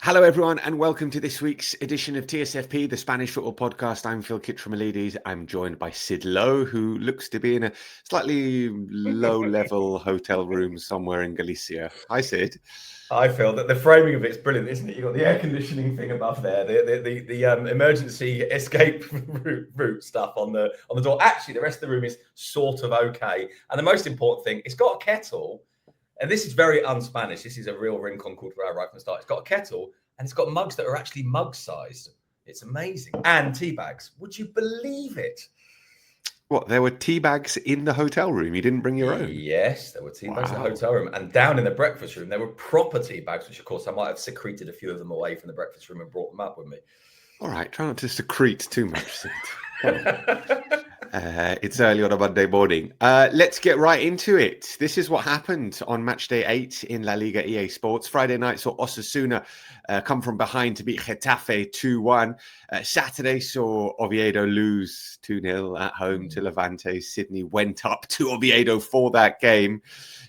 Hello, everyone, and welcome to this week's edition of TSFP, the Spanish football podcast. I'm Phil Kitromilides. I'm joined by Sid Lowe, who looks to be in a slightly low-level hotel room somewhere in Galicia. Hi, Sid. I feel that the framing of it's brilliant, isn't it? You've got the air conditioning thing above there, the emergency escape route stuff on the door. Actually, the rest of the room is sort of okay. And the most important thing, it's got a kettle. And this is very un-Spanish. This is a real rincon cultural right from the start. It's got a kettle and it's got mugs that are actually mug-sized. It's amazing. And tea bags. Would you believe it? What, there were tea bags in the hotel room? You didn't bring your own? Yes, there were tea bags in the hotel room. And down in the breakfast room, there were proper tea bags, which, of course, I might have secreted a few of them away from the breakfast room and brought them up with me. All right, try not to secrete too much, Sid. It's early on a Monday morning. Let's get right into it. This is what happened on Matchday 8 in La Liga EA Sports. Friday night saw Osasuna come from behind to beat Getafe 2-1. Saturday saw Oviedo lose 2-0 at home to Levante. Sydney went up to Oviedo for that game.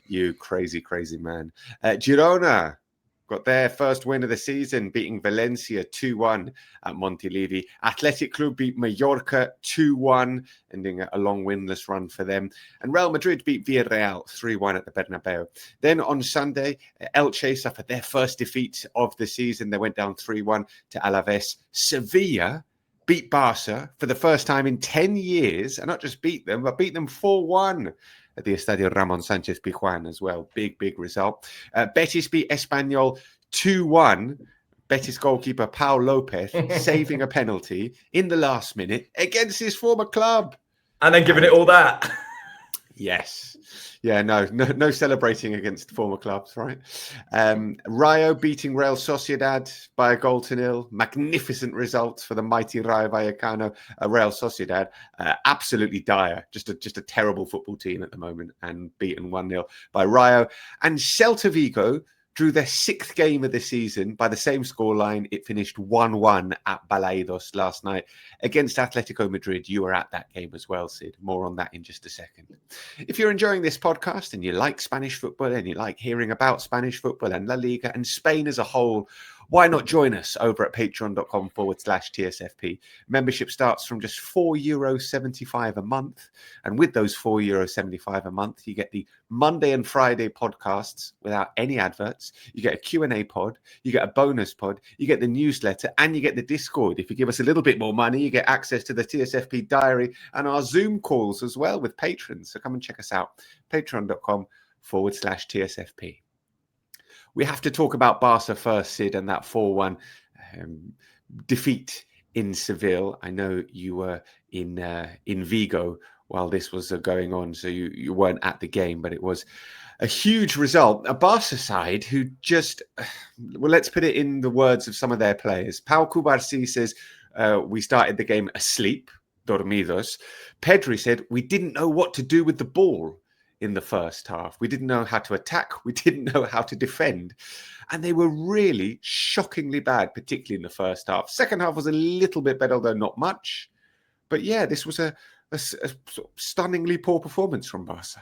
You crazy, crazy man. Girona got their first win of the season, beating Valencia 2-1 at Montilivi. Athletic Club beat Mallorca 2-1, ending a long winless run for them. And Real Madrid beat Villarreal 3-1 at the Bernabeu. Then on Sunday, Elche suffered their first defeat of the season. They went down 3-1 to Alaves. Sevilla beat Barça for the first time in 10 years, and not just beat them, but beat them 4-1. At the Estadio Ramon Sanchez Pizjuan as well. Big, big result. Betis beat Espanyol 2-1. Betis goalkeeper Pau Lopez saving a penalty in the last minute against his former club. And then giving it all that. Yes. Yeah, no celebrating against former clubs, right? Rayo beating Real Sociedad by a 0-0. Magnificent results for the mighty Rayo Vallecano. Real Sociedad, absolutely dire. Just a terrible football team at the moment, and beaten 1-0 by Rayo. And Celta Vigo drew their 6th game of the season by the same scoreline. It finished 1-1 at Balaidos last night against Atletico Madrid. You were at that game as well, Sid. More on that in just a second. If you're enjoying this podcast and you like Spanish football and you like hearing about Spanish football and La Liga and Spain as a whole, why not join us over at patreon.com/TSFP. Membership starts from just €4.75 a month. And with those €4.75 a month, you get the Monday and Friday podcasts without any adverts. You get a Q&A pod. You get a bonus pod. You get the newsletter and you get the Discord. If you give us a little bit more money, you get access to the TSFP diary and our Zoom calls as well with patrons. So come and check us out. Patreon.com/TSFP. We have to talk about Barça first, Sid, and that 4-1 defeat in Seville. I know you were in Vigo while this was going on, so you weren't at the game, but it was a huge result. A Barça side who just, well, let's put it in the words of some of their players. Pau Cubarsí says, we started the game asleep, dormidos. Pedri said, we didn't know what to do with the ball in the first half. We didn't know how to attack. We didn't know how to defend. And they were really shockingly bad, particularly in the first half. Second half was a little bit better, although not much. But yeah, this was a stunningly poor performance from Barça.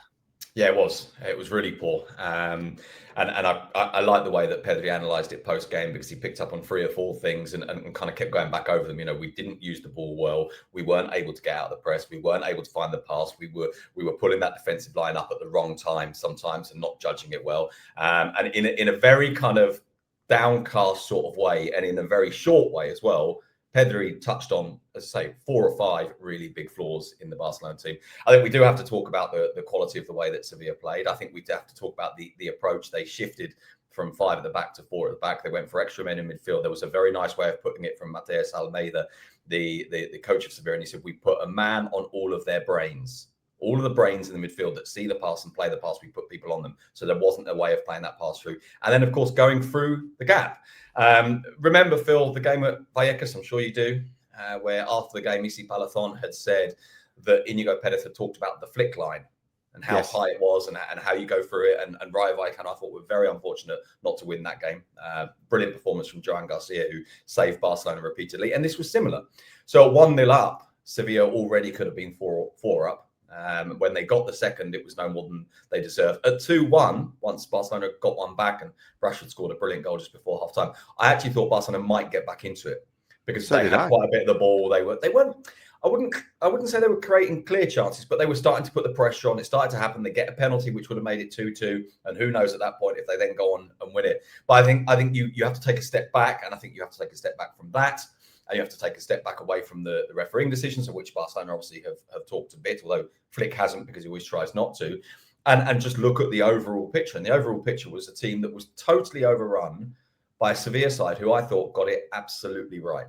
Yeah, it was. It was really poor. And I like the way that Pedri analysed it post-game, because he picked up on 3 or 4 things and kind of kept going back over them. You know, we didn't use the ball well. We weren't able to get out of the press. We weren't able to find the pass. We were pulling that defensive line up at the wrong time sometimes and not judging it well. And in a very kind of downcast sort of way, and in a very short way as well, Pedri touched on, as I say, 4 or 5 really big flaws in the Barcelona team. I think we do have to talk about the quality of the way that Sevilla played. I think we have to talk about the approach. They shifted from 5 at the back to 4 at the back. They went for extra men in midfield. There was a very nice way of putting it from Mateus Almeida, the coach of Sevilla, and he said, we put a man on all of their brains. All of the brains in the midfield that see the pass and play the pass, we put people on them. So there wasn't a way of playing that pass through. And then, of course, going through the gap. Remember, Phil, the game at Vallecas, I'm sure you do, where after the game, Isi Palathon had said that Inigo Perez had talked about the flick line and how high it was and how you go through it. And Rayo Vallecano, I thought, were very unfortunate not to win that game. Brilliant performance from Joan Garcia, who saved Barcelona repeatedly. And this was similar. So 1-0 up, Sevilla already could have been 4 up. When they got the second, it was no more than they deserved. At 2-1, once Barcelona got one back and Rashford scored a brilliant goal just before half time, I actually thought Barcelona might get back into it because they had quite a bit of the ball. They weren't. I wouldn't say they were creating clear chances, but they were starting to put the pressure on. It started to happen. They get a penalty, which would have made it 2-2, and who knows at that point if they then go on and win it. But I think you have to take a step back, and I think you have to take a step back from that, and you have to take a step back away from the refereeing decisions, of which Barcelona obviously have talked a bit, although Flick hasn't because he always tries not to, and just look at the overall picture. And the overall picture was a team that was totally overrun by a Sevilla side who I thought got it absolutely right.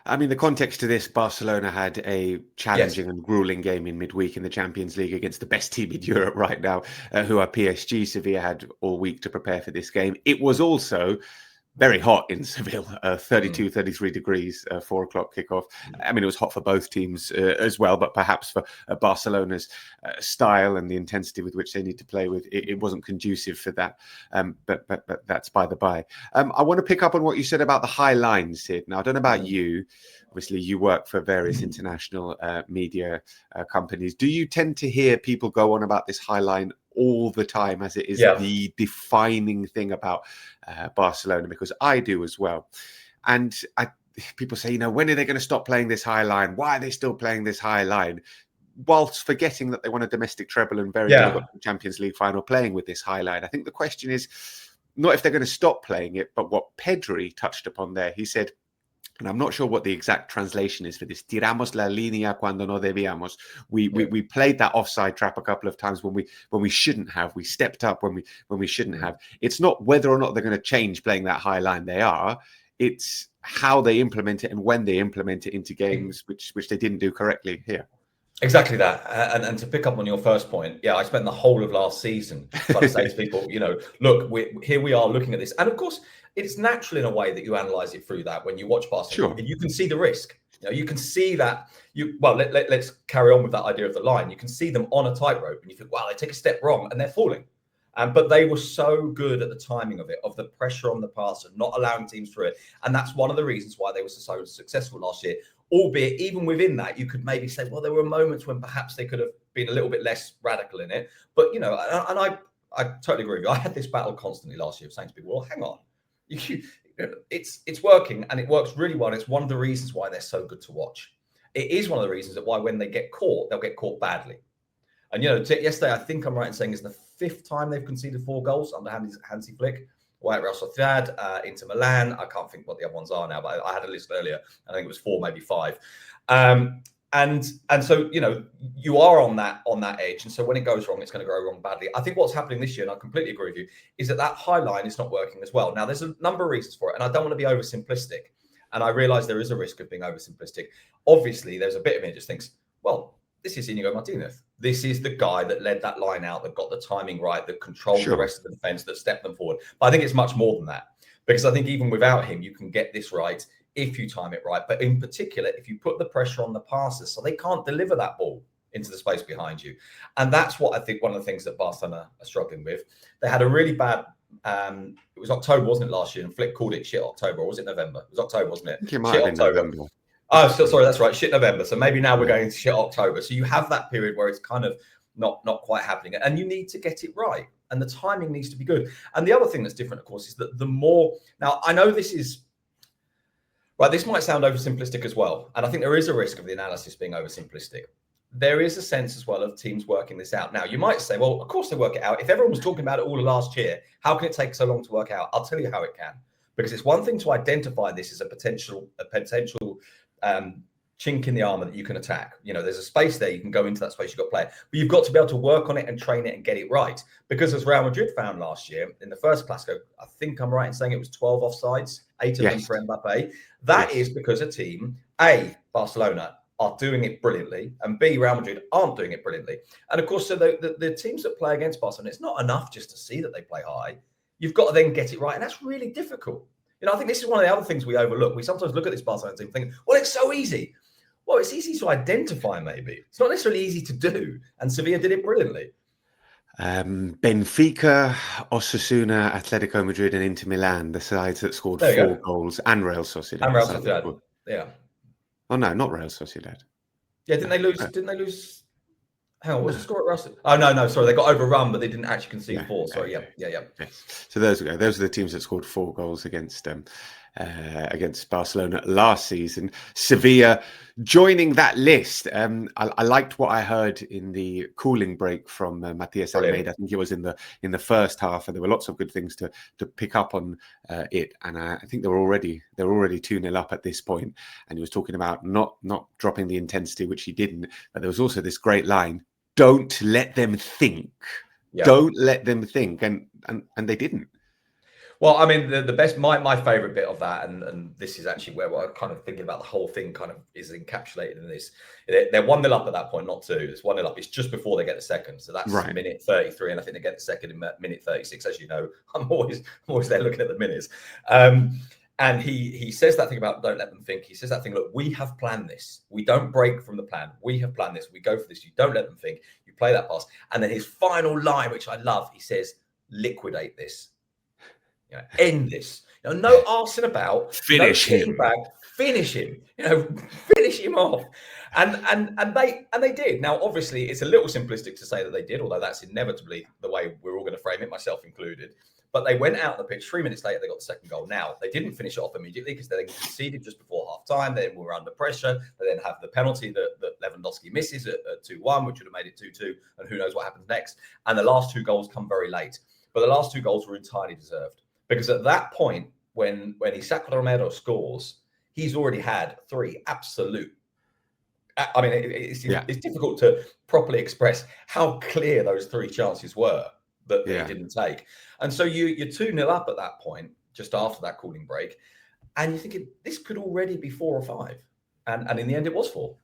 I mean, the context to this, Barcelona had a challenging and grueling game in midweek in the Champions League against the best team in Europe right now, who are PSG. Sevilla had all week to prepare for this game. It was also very hot in Seville, 32, 33 degrees, 4 o'clock kickoff. I mean, it was hot for both teams as well, but perhaps for Barcelona's style and the intensity with which they need to play with, it wasn't conducive for that. But that's by the by. I want to pick up on what you said about the high line, Sid. Now, I don't know about you. Obviously, you work for various international media companies. Do you tend to hear people go on about this high line all the time as it is the defining thing about Barcelona? Because I do as well. And people say, when are they going to stop playing this high line? Why are they still playing this high line? Whilst forgetting that they won a domestic treble and very nearly got the Champions League final playing with this high line. I think the question is not if they're going to stop playing it, but what Pedri touched upon there. He said, and I'm not sure what the exact translation is for this. Tiramos la línea cuando no debíamos. We played that offside trap a couple of times when we shouldn't have. We stepped up when we shouldn't have. It's not whether or not they're going to change playing that high line. They are. It's how they implement it and when they implement it into games, which they didn't do correctly here. Exactly that. And to pick up on your first point, I spent the whole of last season trying to say to people, look, here we are looking at this. And of course, it's natural in a way that you analyze it through that when you watch Barcelona. Sure. You can see the risk. You can see that. Let's carry on with that idea of the line. You can see them on a tightrope and you think, wow, they take a step wrong and they're falling. But they were so good at the timing of it, of the pressure on the pass and not allowing teams through it. And that's one of the reasons why they were so successful last year. Albeit, even within that, you could maybe say, well, there were moments when perhaps they could have been a little bit less radical in it. But, and I totally agree with you. I had this battle constantly last year of saying to people, well, hang on. It's working and it works really well. And it's one of the reasons why they're so good to watch. It is one of the reasons that why when they get caught, they'll get caught badly. And, yesterday, I think I'm right in saying it's the 5th time they've conceded 4 goals under Hansi Flick. Real Sociedad, Inter Milan. I can't think what the other ones are now, but I had a list earlier. I think it was 4, maybe 5. And so, you are on that edge. And so when it goes wrong, it's going to go wrong badly. I think what's happening this year, and I completely agree with you, is that high line is not working as well. Now, there's a number of reasons for it, and I don't want to be oversimplistic. And I realize there is a risk of being oversimplistic. Obviously, there's a bit of me that just thinks, well, this is Inigo Martinez. This is the guy that led that line out, that got the timing right, that controlled the rest of the defense, that stepped them forward. But I think it's much more than that. Because I think even without him, you can get this right if you time it right. But in particular, if you put the pressure on the passers so they can't deliver that ball into the space behind you. And that's what I think one of the things that Barcelona are struggling with. They had a really bad, it was October, wasn't it, last year? And Flick called it shit October, or was it November? It was October, wasn't it? Shit October. Oh, so sorry, that's right. Shit November. So maybe now we're going into shit October. So you have that period where it's kind of not quite happening. And you need to get it right. And the timing needs to be good. And the other thing that's different, of course, is that the more... Now, I know this is... Right, this might sound oversimplistic as well. And I think there is a risk of the analysis being oversimplistic. There is a sense as well of teams working this out. Now, you might say, well, of course they work it out. If everyone was talking about it all of last year, how can it take so long to work out? I'll tell you how it can. Because it's one thing to identify this as a potential chink in the armor that you can attack. There's a space there. You can go into that space. You've got to play it. But you've got to be able to work on it and train it and get it right. Because as Real Madrid found last year in the first Clasico, I think I'm right in saying it was 12 offsides, 8 of them for Mbappe. That is because a team, A, Barcelona, are doing it brilliantly, and B, Real Madrid aren't doing it brilliantly. And of course, so the teams that play against Barcelona, it's not enough just to see that they play high. You've got to then get it right. And that's really difficult. I think this is one of the other things we overlook. We sometimes look at this Barcelona team thinking, well, it's so easy. Well, it's easy to identify, maybe. It's not necessarily easy to do. And Sevilla did it brilliantly. Benfica, Osasuna, Atletico Madrid and Inter Milan, the sides that scored 4 goals, and Real Sociedad. And Real Sociedad, yeah. Oh, no, not Real Sociedad. Yeah, didn't they lose? Hang on, what was the score at Russell? Oh, no, sorry. They got overrun, but they didn't actually concede 4. Sorry, Okay. yeah. Yes. So those are the teams that scored 4 goals against Barcelona last season. Sevilla joining that list. I liked what I heard in the cooling break from Matias Almeida. I think it was in the first half, and there were lots of good things to pick up on it. And I think they're already 2-0 up at this point. And he was talking about not dropping the intensity, which he didn't. But there was also this great line: "Don't let them think." Yeah. Don't let them think, and they didn't. Well, I mean, the best, my favorite bit of that, and this is actually where I'm kind of thinking about the whole thing kind of is encapsulated in this. They're 1-0 up at that point, not 2. It's 1-0 up. It's just before they get the second. So that's Right. minute 33. And I think they get the second in minute 36. As you know, I'm always there looking at the minutes. And he says that thing about don't let them think. He says that thing, look, we have planned this. We don't break from the plan. We have planned this. We go for this. You don't let them think. You play that pass. And then his final line, which I love, he says, liquidate this. End this. No arsing about. Finish him. Back. Finish him. Finish him off. And they did. Now, obviously, it's a little simplistic to say that they did, although that's inevitably the way we're all going to frame it, myself included. But they went out on the pitch. 3 minutes later, they got the second goal. Now, they didn't finish it off immediately because they conceded just before half time. They were under pressure. They then have the penalty that Lewandowski misses at 2-1, which would have made it 2-2. And who knows what happens next. And the last 2 goals come very late. But the last 2 goals were entirely deserved. Because at that point, when Isaac Romero scores, he's already had 3 absolute. I mean, it's difficult to properly express how clear those 3 chances were that he didn't take. And so you're 2-0 up at that point, just after that cooling break. And you're thinking, this could already be 4 or 5. And in the end, it was 4.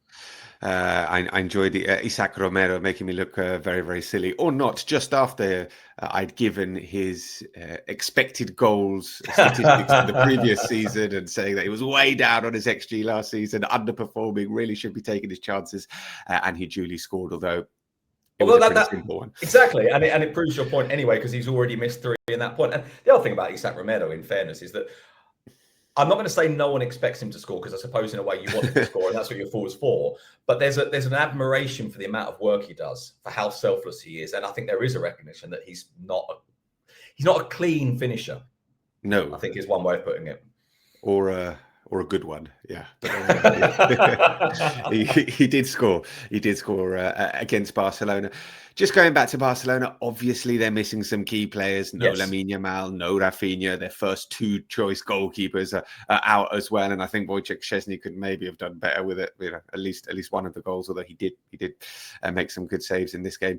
I enjoyed the Isaac Romero making me look very, very silly, or not, just after I'd given his expected goals statistics for the previous season and saying that he was way down on his XG last season, underperforming, really should be taking his chances, and he duly scored, although it was a pretty simple one. Exactly, and it proves your point anyway, because he's already missed 3 in that point. And the other thing about Isaac Romero, in fairness, is that I'm not going to say no one expects him to score, because I suppose in a way you want him to score, and that's what your forward's for. But there's an admiration for the amount of work he does, for how selfless he is, and I think there is a recognition that he's not a clean finisher. No, I think is one way of putting it. Or a good one, yeah. He did score. He did score against Barcelona. Just going back to Barcelona, obviously they're missing some key players. No Lamine Yamal, no Rafinha. Their first 2 choice goalkeepers are out as well, and I think Wojciech Szczesny could maybe have done better with it. At least one of the goals, although he did make some good saves in this game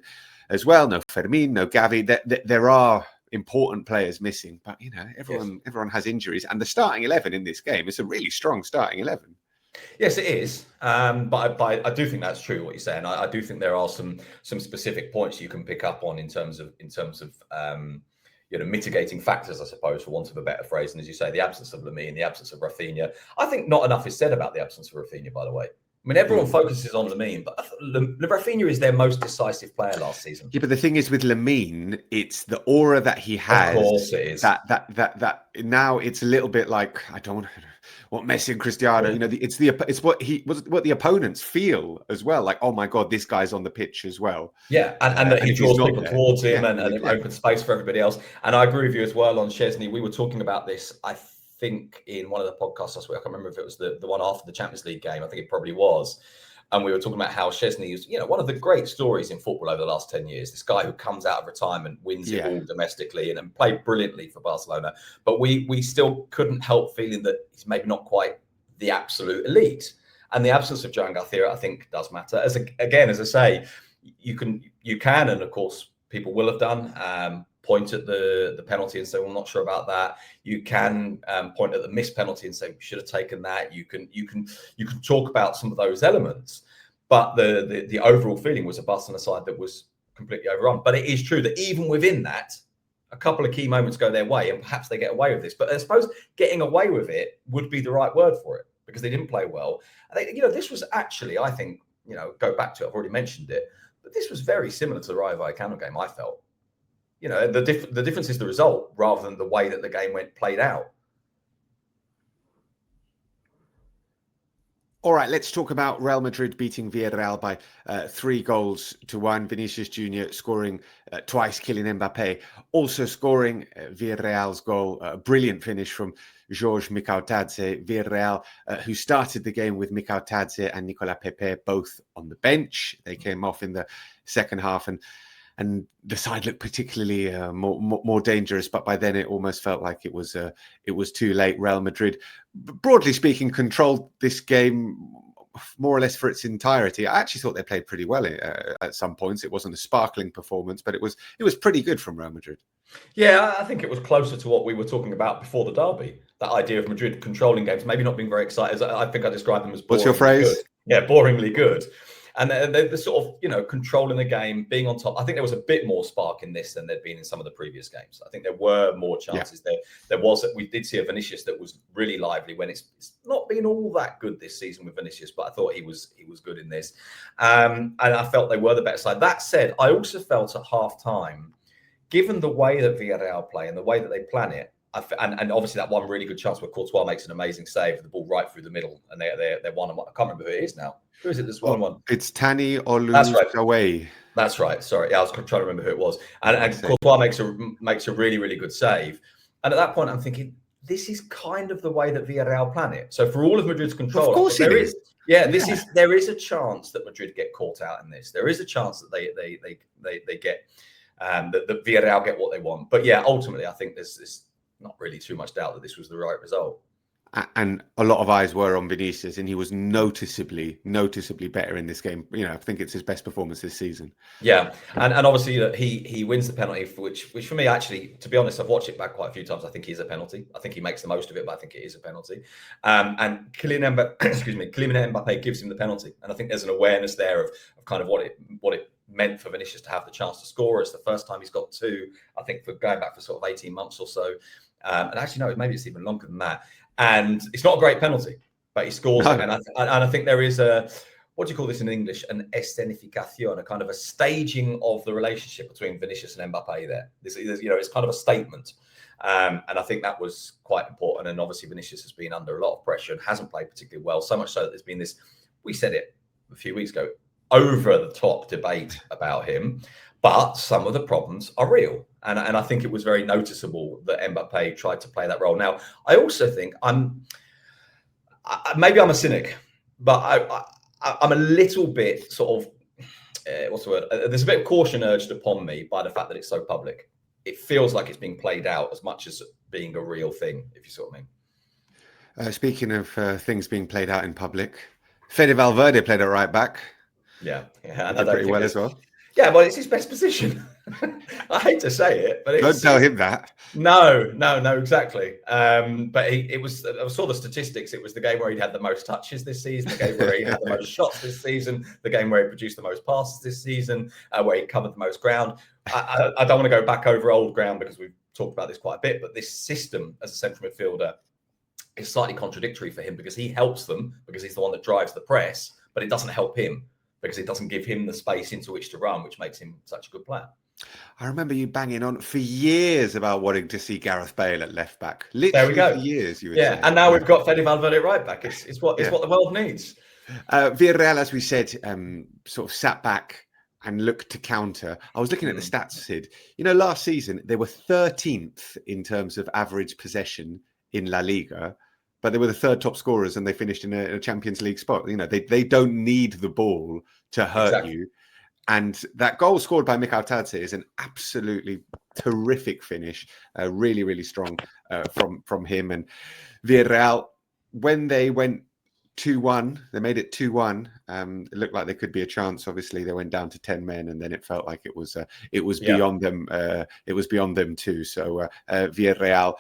as well. No Fermin, no Gavi. There are important players missing, but everyone has injuries, and the starting 11 in this game is a really strong starting 11. Yes, it is, but I do think that's true what you're saying. I do think there are some specific points you can pick up on in terms of mitigating factors, I suppose, for want of a better phrase. And as you say, the absence of Lamine, the absence of Rafinha. I think not enough is said about the absence of Rafinha, by the way. I mean, everyone focuses on Lamine, but Rafinha is their most decisive player last season. Yeah, but the thing is with Lamine, it's the aura that he has. Of course it is. That now it's a little bit like, I don't know what Messi and Cristiano. It's what the opponents feel as well. Like, oh my God, this guy's on the pitch as well. Yeah, and that he draws people towards him, and it opens space for everybody else. And I agree with you as well on Szczesny. We were talking about this, I think, in one of the podcasts last week. I can't remember if it was the one after the Champions League game. I think it probably was. And we were talking about how Szczesny is, one of the great stories in football over the last 10 years. This guy who comes out of retirement, wins it all domestically, and played brilliantly for Barcelona. But we still couldn't help feeling that he's maybe not quite the absolute elite. And the absence of Joan Garcia, I think, does matter. As I say, you can, and of course, people will have done, point at the penalty and say, well, I'm not sure about that. You can point at the missed penalty and say, we should have taken that. You can talk about some of those elements, but the overall feeling was a Barcelona side that was completely overrun. But it is true that even within that, a couple of key moments go their way, and perhaps they get away with this. But I suppose getting away with it would be the right word for it, because they didn't play well. This was actually, I think, go back to it, I've already mentioned it, but this was very similar to the Rayo Vallecano game, I felt. The difference is the result rather than the way that the game played out. All right, let's talk about Real Madrid beating Villarreal by 3-1. Vinicius Jr. scoring twice, Kylian Mbappe also scoring Villarreal's goal. A brilliant finish from Jorge Micautadze. Villarreal, who started the game with Micautadze and Nicolas Pepe both on the bench. They came off in the second half, and the side looked particularly more dangerous. But by then, it almost felt like it was too late. Real Madrid, broadly speaking, controlled this game more or less for its entirety. I actually thought they played pretty well at some points. It wasn't a sparkling performance, but it was pretty good from Real Madrid. Yeah, I think it was closer to what we were talking about before the derby. That idea of Madrid controlling games, maybe not being very excited. I think I described them as boringly What's your phrase? Good. Yeah, boringly good. And they're sort of, controlling the game, being on top. I think there was a bit more spark in this than there'd been in some of the previous games. I think there were more chances. Yeah. We did see a Vinicius that was really lively when it's not been all that good this season with Vinicius, but I thought he was good in this. And I felt they were the better side. That said, I also felt at half time, given the way that Villarreal play and the way that they plan it, and obviously that one really good chance where Courtois makes an amazing save with the ball right through the middle, and they're 1-1. I can't remember who it is now. Who is it that's 1-1? It's Tani Olu. That's right. Away. That's right. Sorry, I was trying to remember who it was. And Courtois makes a really, really good save. And at that point, I'm thinking, this is kind of the way that Villarreal plan it. So for all of Madrid's control, of course there is. There is a chance that Madrid get caught out in this. There is a chance that they get that Villarreal get what they want. But yeah, ultimately, I think there's not really too much doubt that this was the right result. And a lot of eyes were on Vinicius, and he was noticeably better in this game. I think it's his best performance this season. Yeah, and obviously he wins the penalty, which for me, actually, to be honest, I've watched it back quite a few times. I think he's a penalty. I think he makes the most of it, but I think it is a penalty. And Kylian Mbappe gives him the penalty, and I think there's an awareness there of kind of what it meant for Vinicius to have the chance to score. It's the first time he's got two, I think, for going back for sort of 18 months or so. And actually, no, maybe it's even longer than that. And it's not a great penalty, but he scores it. And I think there is what do you call this in English? An escenificación, a kind of a staging of the relationship between Vinicius and Mbappe there. It's kind of a statement. And I think that was quite important. And obviously, Vinicius has been under a lot of pressure and hasn't played particularly well, so much so that there's been this, we said it a few weeks ago, over the top debate about him. But some of the problems are real. And I think it was very noticeable that Mbappe tried to play that role. Now, I also think maybe I'm a cynic, but I'm a little bit sort of, what's the word? There's a bit of caution urged upon me by the fact that it's so public. It feels like it's being played out as much as being a real thing, if you see what I mean. Speaking of things being played out in public, Fede Valverde played it right back. Yeah, and did pretty well as well. Yeah, well, it's his best position. I hate to say it, but don't tell him that. No, exactly. But I saw the statistics. It was the game where he had the most touches this season, the game where he had the most shots this season, the game where he produced the most passes this season, where he covered the most ground. I don't want to go back over old ground because we've talked about this quite a bit, but this system as a central midfielder is slightly contradictory for him because he helps them because he's the one that drives the press, but it doesn't help him because it doesn't give him the space into which to run, which makes him such a good player. I remember you banging on for years about wanting to see Gareth Bale at left back. Literally there we go. For years, you would say. And now we've got Fede Valverde at right back. It's what the world needs. Villarreal, as we said, sort of sat back and looked to counter. I was looking at the stats, Sid. Last season, they were 13th in terms of average possession in La Liga, but they were the third top scorers and they finished in a Champions League spot. They don't need the ball to hurt you. And that goal scored by Micautadze is an absolutely terrific finish. Really, really strong from him. And Villarreal, when they went 2-1, they made it 2-1. It looked like there could be a chance. Obviously, they went down to 10 men, and then it felt like it was beyond them. It was beyond them too. So Villarreal.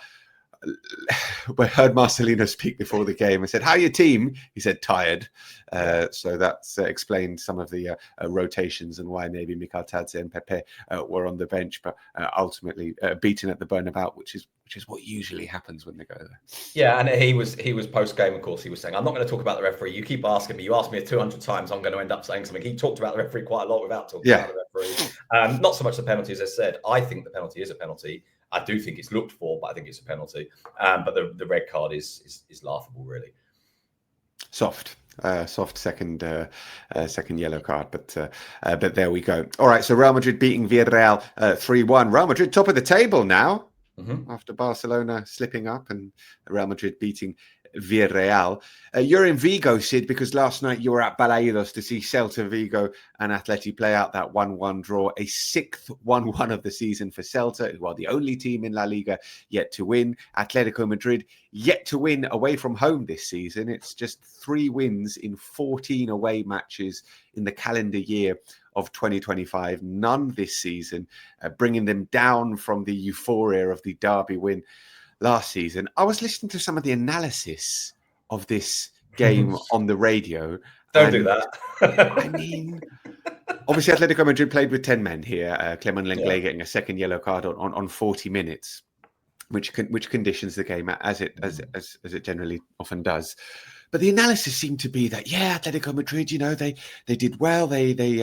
I heard Marcelino speak before the game and said, "How your team?" He said, "Tired." So that's explained some of the rotations and why maybe Micautadze and Pepe were on the bench, but ultimately beaten at the Bernabeu, which is what usually happens when they go there. Yeah, and he was post game. Of course, he was saying, "I'm not going to talk about the referee. You keep asking me. You asked me 200 times. I'm going to end up saying something." He talked about the referee quite a lot without talking about the referee. Not so much the penalties, as I said. I think the penalty is a penalty. I do think it's looked for, but I think it's a penalty. But the red card is laughable, really. Soft. soft second yellow card, but there we go. All right, so Real Madrid beating Villarreal 3-1. Real Madrid top of the table now after Barcelona slipping up and Real Madrid beating Villarreal. You're in Vigo, Sid, because last night you were at Balaidos to see Celta Vigo and Atleti play out that 1-1 draw, a sixth 1-1 of the season for Celta, who are the only team in La Liga yet to win. Atletico Madrid yet to win away from home this season. It's just 3 wins in 14 away matches in the calendar year of 2025. None this season, bringing them down from the euphoria of the derby win last season. I was listening to some of the analysis of this game on the radio. Don't do that. I mean, obviously Atletico Madrid played with 10 men here. Clement Lenglet getting a second yellow card on 40 minutes, which conditions the game as it generally often does. But the analysis seemed to be that, Atletico Madrid, they did well. They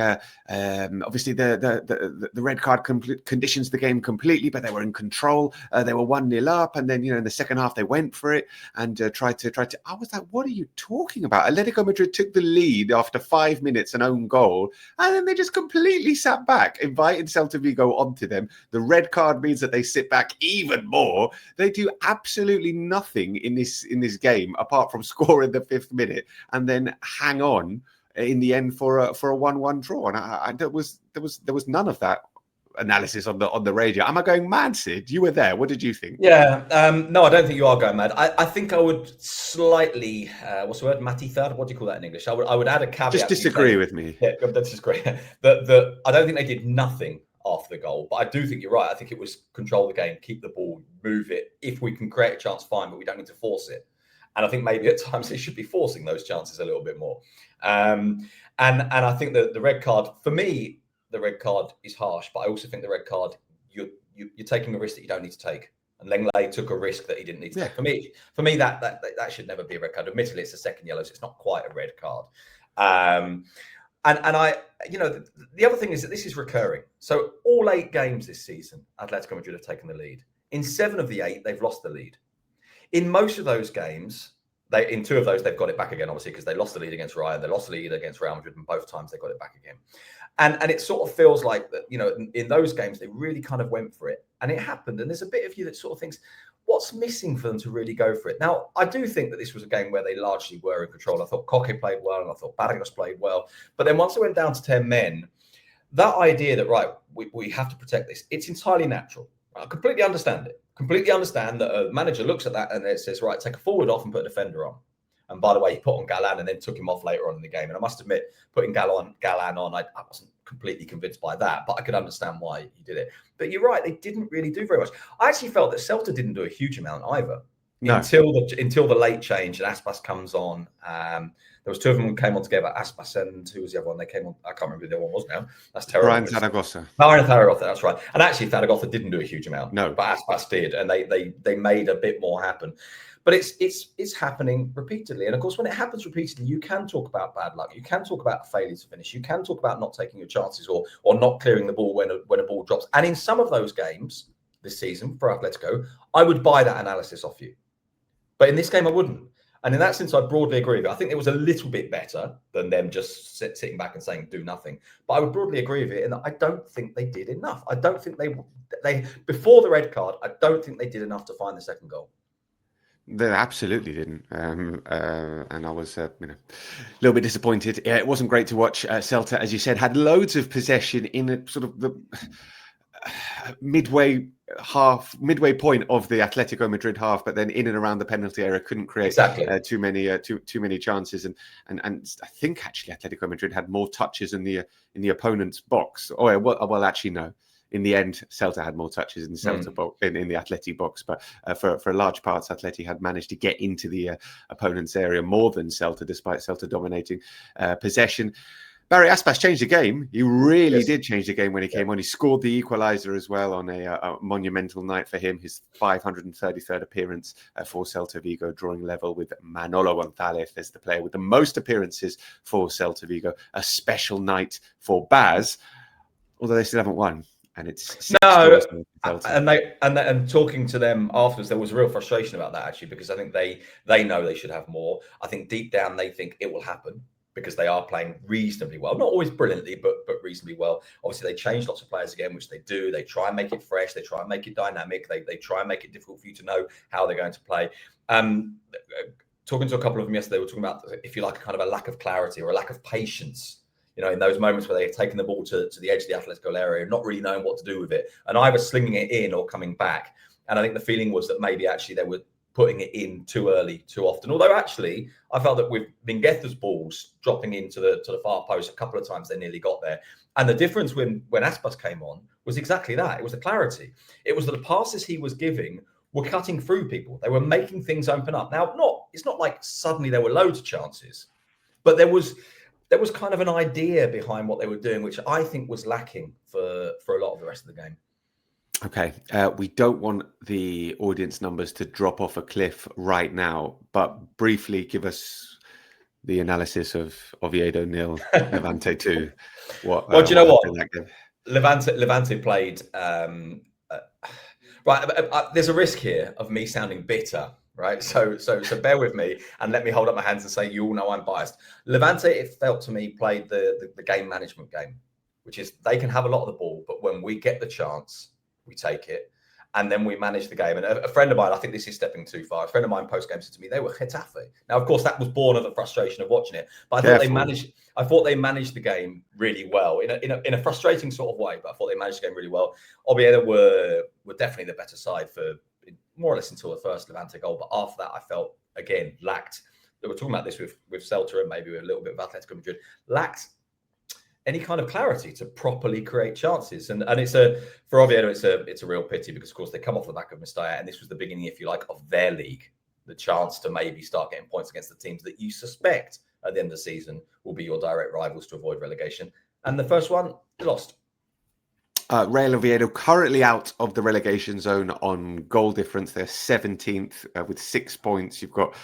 obviously the red card conditions the game completely, but they were in control. They were 1-0 up, and then in the second half they went for it and tried to. I was like, what are you talking about? Atletico Madrid took the lead after 5 minutes, an own goal, and then they just completely sat back, invited Celta Vigo onto them. The red card means that they sit back even more. They do absolutely nothing in this game apart from scoring the 5th minute and then hang on in the end for a 1-1 draw. And there was none of that analysis on the radio. Am I going mad, Sid? You were there. What did you think? Yeah, no, I don't think you are going mad. I think I would slightly, what's the word, matizar? What do you call that in English? I would add a caveat. Just disagree with me. Yeah, that's just great. I don't think they did nothing after the goal, but I do think you're right. I think it was control the game, keep the ball, move it. If we can create a chance, fine, but we don't need to force it. And I think maybe at times they should be forcing those chances a little bit more. And I think that the red card, for me, the red card is harsh, but I also think the red card, you're taking a risk that you don't need to take. And Lenglet took a risk that he didn't need to take. For me, that should never be a red card. Admittedly, it's a second yellow, so it's not quite a red card. And I, the other thing is that this is recurring. So all 8 games this season, Atletico Madrid have taken the lead. In 7 of the 8, they've lost the lead. In most of those games, in 2 of those, they've got it back again, obviously, because they lost the lead against Real, they lost the lead against Real Madrid, and both times they got it back again. And it sort of feels like that, in those games, they really kind of went for it. And it happened. And there's a bit of you that sort of thinks, what's missing for them to really go for it? Now, I do think that this was a game where they largely were in control. I thought Koke played well, and I thought Barrios played well. But then once it went down to 10 men, that idea that, right, we have to protect this, it's entirely natural. I completely understand it. Completely understand that a manager looks at that and it says, right, take a forward off and put a defender on. And by the way, he put on Galan and then took him off later on in the game. And I must admit, putting Galan on, I wasn't completely convinced by that, but I could understand why he did it. But you're right, they didn't really do very much. I actually felt that Celta didn't do a huge amount either. No. Until the late change and Aspas comes on. There was 2 of them who came on together, Aspas and who was the other one? They came on, I can't remember who the other one was now. That's terrible. Brian Zaragoza. Brian Zaragoza, that's right. And actually, Zaragoza didn't do a huge amount. No. But Aspas did, and they made a bit more happen. But it's happening repeatedly. And of course, when it happens repeatedly, you can talk about bad luck. You can talk about failure to finish. You can talk about not taking your chances or not clearing the ball when a ball drops. And in some of those games this season for Atletico, I would buy that analysis off you. But in this game, I wouldn't. And in that sense, I broadly agree with you. I think it was a little bit better than them just sitting back and saying, do nothing. But I would broadly agree with it in that I don't think they did enough. I don't think they before the red card, I don't think they did enough to find the second goal. They absolutely didn't. And I was, a little bit disappointed. It wasn't great to watch. Celta, as you said, had loads of possession in a sort of the midway point of the Atletico Madrid half, but then in and around the penalty area couldn't create too many chances. And I think actually Atletico Madrid had more touches in the opponent's box. Oh well, actually no. In the end, Celta had more touches in the Celta box, in the Atleti box, but for large parts, Atleti had managed to get into the opponent's area more than Celta, despite Celta dominating possession. Barry Aspas changed the game. He really did change the game when he came on. He scored the equaliser as well on a monumental night for him, his 533rd appearance for Celta Vigo, drawing level with Manolo Gonzalez as the player with the most appearances for Celta Vigo. A special night for Baz, although they still haven't won. and it's 6 No, draws in Celta. and talking to them afterwards, there was real frustration about that actually, because I think they know they should have more. I think deep down they think it will happen because they are playing reasonably well, not always brilliantly, but reasonably well. Obviously, they change lots of players again, which they do. They try and make it fresh. They try and make it dynamic. They try and make it difficult for you to know how they're going to play. Talking to a couple of them yesterday, we were talking about, if you like, a kind of a lack of clarity or a lack of patience. You know, in those moments where they've taken the ball to the edge of the Atletico area, not really knowing what to do with it, and either slinging it in or coming back. And I think the feeling was that maybe actually they were putting it in too early, too often. Although actually, I felt that with Mingueza's balls dropping into the far post a couple of times, they nearly got there. And the difference when Aspas came on was exactly that. It was the clarity. It was that the passes he was giving were cutting through people. They were making things open up. Now, it's not like suddenly there were loads of chances, but there was kind of an idea behind what they were doing, which I think was lacking for a lot of the rest of the game. Okay, we don't want the audience numbers to drop off a cliff right now, but briefly give us the analysis of Oviedo 0, Levante 2. Well, do you know what? In that game? Levante played. Right, there's a risk here of me sounding bitter. Right, so bear with me and let me hold up my hands and say, you all know I'm biased. Levante, it felt to me, played the game management game, which is they can have a lot of the ball, but when we get the chance, we take it, and then we manage the game. And a friend of mine, I think this is stepping too far. A friend of mine post game said to me, they were Getafe. Now, of course, that was born of the frustration of watching it, but I thought they managed the game really well in a frustrating sort of way. But I thought they managed the game really well. Oviedo were definitely the better side for more or less until the first Levante goal. But after that, I felt, again, lacked. We were talking about this with Celta and maybe with a little bit of Atletico Madrid. Lacked any kind of clarity to properly create chances. And it's for Oviedo, it's a real pity because, of course, they come off the back of Matchday, and this was the beginning, if you like, of their league. The chance to maybe start getting points against the teams that you suspect at the end of the season will be your direct rivals to avoid relegation. And the first one, they lost. Real Oviedo currently out of the relegation zone on goal difference. They're 17th with 6 points. You've got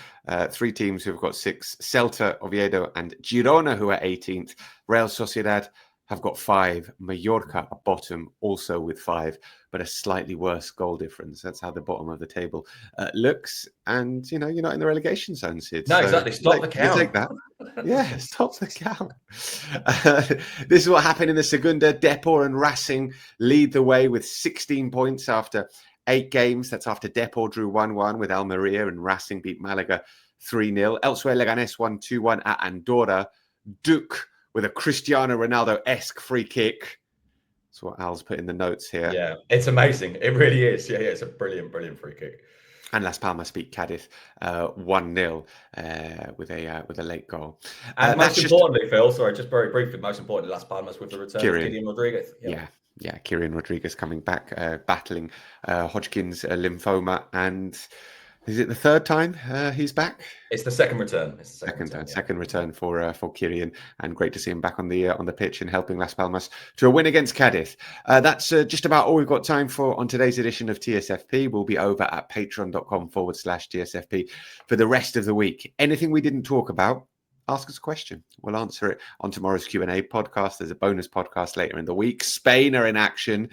3 teams who've got 6. Celta, Oviedo and Girona, who are 18th. Real Sociedad have got 5. Mallorca are bottom, also with 5, but a slightly worse goal difference. That's how the bottom of the table looks. And, you know, you're not in the relegation zone, Sid. No, exactly. Stop the count. You take that. Yeah, stop the count. This is what happened in the Segunda. Depor and Racing lead the way with 16 points after 8 games. That's after Depor drew 1-1 with Almeria and Racing beat Malaga 3-0. Elsewhere, Leganés won 2-1 at Andorra. Duke with a Cristiano Ronaldo-esque free kick. That's what Al's put in the notes here. Yeah, it's amazing. It really is. Yeah, it's a brilliant free kick. And Las Palmas beat Cadiz 1-0 with a late goal. And most importantly, Phil, sorry, just very briefly, most importantly, Las Palmas with the return of Kitromilides Rodriguez. Yeah, Kitromilides Rodriguez coming back, battling Hodgkin's lymphoma. And is it the third time he's back? It's the second return. Second return for Kitromilides, and great to see him back on the pitch and helping Las Palmas to a win against Cadiz. That's just about all we've got time for on today's edition of TSFP. We'll be over at patreon.com/TSFP for the rest of the week. Anything we didn't talk about, ask us a question. We'll answer it on tomorrow's Q&A podcast. There's a bonus podcast later in the week. Spain are in action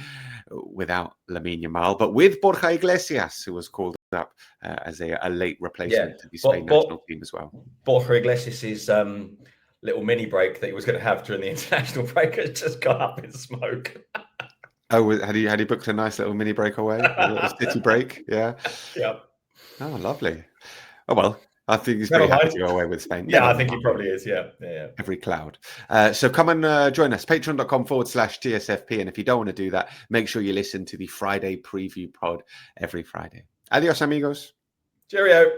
without Lamine Yamal, but with Borja Iglesias, who was called up as a late replacement to the Spain national team as well. Borja Iglesias' little mini break that he was going to have during the international break has just gone up in smoke. Oh, had he booked a nice little mini breakaway? A little city break? Yeah. Yep. Oh, lovely. Oh, well. I think he's very happy to go away with Spain. Yeah, I think he probably is. Yeah. Every cloud. So come and join us. Patreon.com/TSFP. And if you don't want to do that, make sure you listen to the Friday preview pod every Friday. Adios, amigos. Cheerio.